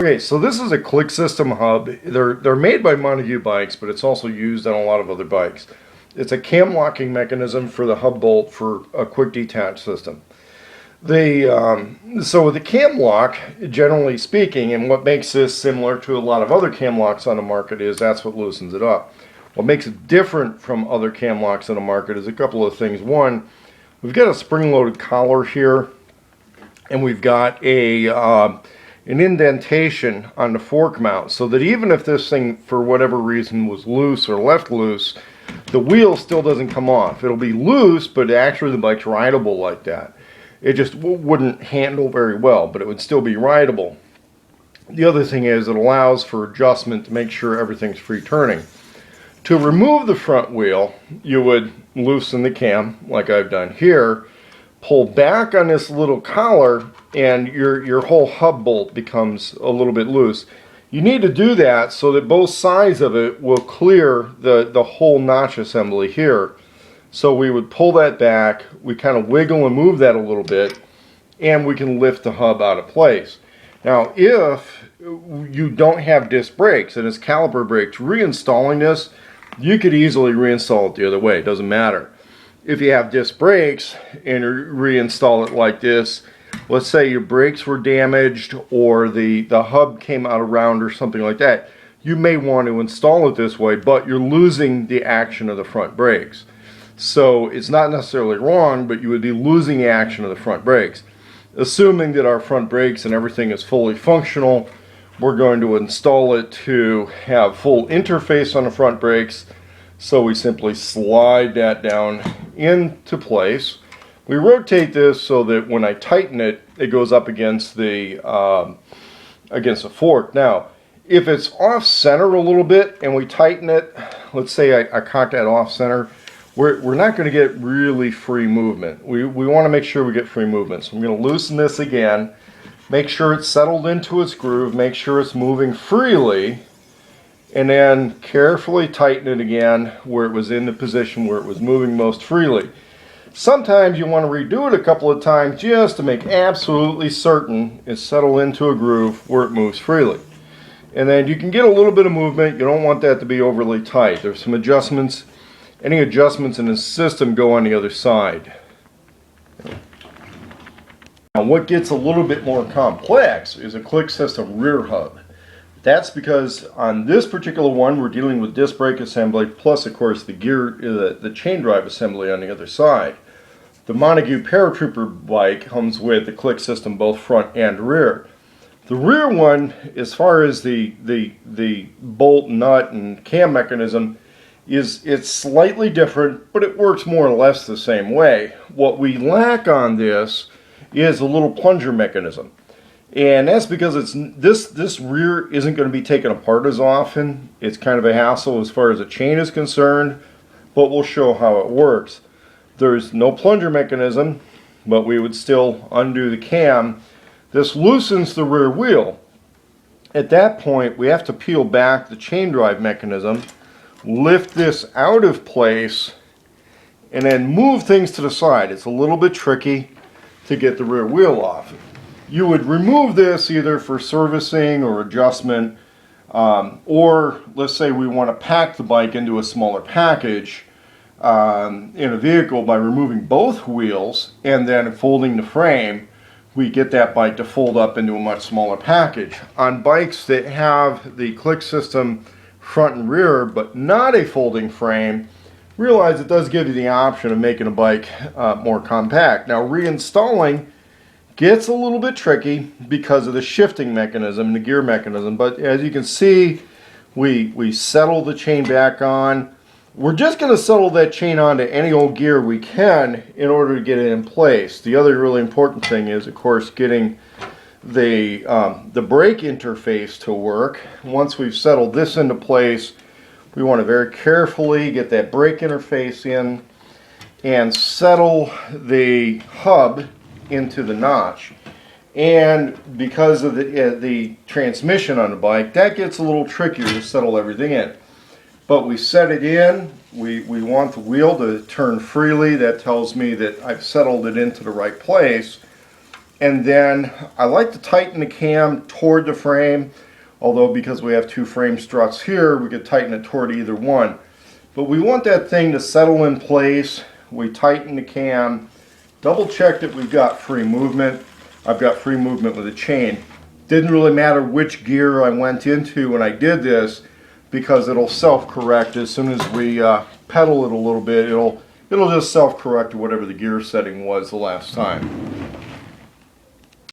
Okay, so this is a Clix system hub. They're made by Montague bikes, but it's also used on a lot of other bikes. It's a cam locking mechanism for the hub bolt for a quick detach system. So with the cam lock, generally speaking, and what makes this similar to a lot of other cam locks on the market is that's what loosens it up. What makes it different from other cam locks on the market is a couple of things. One, we've got a spring-loaded collar here, and we've got an indentation on the fork mount, so that even if this thing, for whatever reason, was loose or left loose, the wheel still doesn't come off. It'll be loose, but actually the bike's rideable like that. It just wouldn't handle very well, but it would still be rideable. The other thing is it allows for adjustment to make sure everything's free turning. To remove the front wheel, you would loosen the cam, like I've done here, pull back on this little collar, and your whole hub bolt becomes a little bit loose. You need to do that so that both sides of it will clear the whole notch assembly here. So we would pull that back, we kind of wiggle and move that a little bit, and we can lift the hub out of place. Now, if you don't have disc brakes and it's caliper brakes, reinstalling this, you could easily reinstall it the other way. It doesn't matter. If you have disc brakes and reinstall it like this, let's say your brakes were damaged or the hub came out around or something like that, you may want to install it this way, but you're losing the action of the front brakes. So it's not necessarily wrong, but you would be losing the action of the front brakes. Assuming that our front brakes and everything is fully functional, we're going to install it to have full interface on the front brakes. So we simply slide that down into place. We rotate this so that when I tighten it, it goes up against the fork. Now, if it's off center a little bit and we tighten it, let's say I cock that off center, we're not going to get really free movement. We want to make sure we get free movement. So I'm going to loosen this again, make sure it's settled into its groove, make sure it's moving freely, and then carefully tighten it again where it was in the position where it was moving most freely. Sometimes you want to redo it a couple of times just to make absolutely certain it's settled into a groove where it moves freely. And then you can get a little bit of movement. You don't want that to be overly tight. There's some adjustments. Any adjustments in the system go on the other side. Now, what gets a little bit more complex is a Clix system rear hub. That's because on this particular one, we're dealing with disc brake assembly, plus of course the gear, the chain drive assembly on the other side. The Montague Paratrooper bike comes with the Clix system both front and rear. The rear one, as far as the bolt, nut, and cam mechanism, it's slightly different, but it works more or less the same way. What we lack on this is a little plunger mechanism. And that's because this rear isn't going to be taken apart as often. It's kind of a hassle as far as the chain is concerned, but we'll show how it works. There's no plunger mechanism, but we would still undo the cam. This loosens the rear wheel. At that point, we have to peel back the chain drive mechanism, lift this out of place, and then move things to the side. It's a little bit tricky to get the rear wheel off. You would remove this either for servicing or adjustment, or let's say we want to pack the bike into a smaller package in a vehicle by removing both wheels and then folding the frame. We get that bike to fold up into a much smaller package. On bikes that have the Clix system front and rear but not a folding frame, realize it does give you the option of making a bike more compact. Now, reinstalling gets a little bit tricky because of the shifting mechanism, the gear mechanism, but as you can see, we settle the chain back on. We're just going to settle that chain onto any old gear we can in order to get it in place. The other really important thing is, of course, getting the brake interface to work. Once we've settled this into place, we want to very carefully get that brake interface in and settle the hub into the notch. And because of the transmission on the bike, that gets a little trickier to settle everything in. But we set it in. We want the wheel to turn freely. That tells me that I've settled it into the right place. And then I like to tighten the cam toward the frame, although because we have two frame struts here, we could tighten it toward either one. But we want that thing to settle in place. We tighten the cam, double check that we've got free movement. I've got free movement with the chain. Didn't really matter which gear I went into when I did this, because it'll self-correct as soon as we pedal it a little bit. It'll just self-correct to whatever the gear setting was the last time.